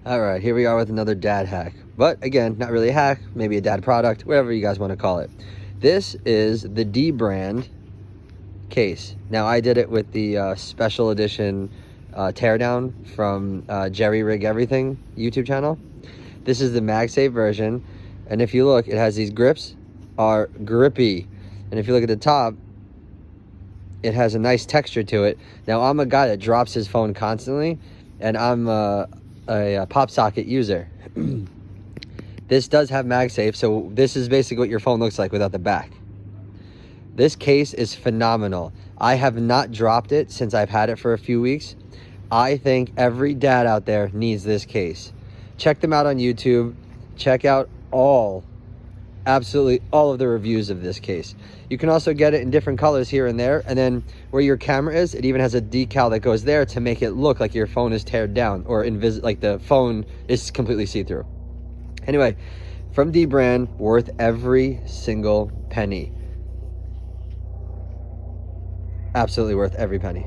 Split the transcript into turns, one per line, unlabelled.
All right, here we are with another dad hack. But again, not really a hack, maybe a dad product, whatever you guys want to call it. This is the DBrand case. Now, I did it with the special edition teardown from jerryrigeverything YouTube channel. This is the MagSafe version. And if you look, it has these grips are grippy. And if you look at the top, it has a nice texture to it. Now, I'm a guy that drops his phone constantly, and I'm a pop socket user. This does have MagSafe, so this is basically what your phone looks like without the back. This case is phenomenal. I have not dropped it since I've had it for a few weeks. I think every dad out there needs this case. Check them out on YouTube. Check out absolutely all of the reviews of this case. You can also get it in different colors here and there, and then where your camera is, it even has a decal that goes there to make it look like your phone is teared down, or like the phone is completely see-through. Anyway, from DBrand, worth every single penny. Absolutely worth every penny.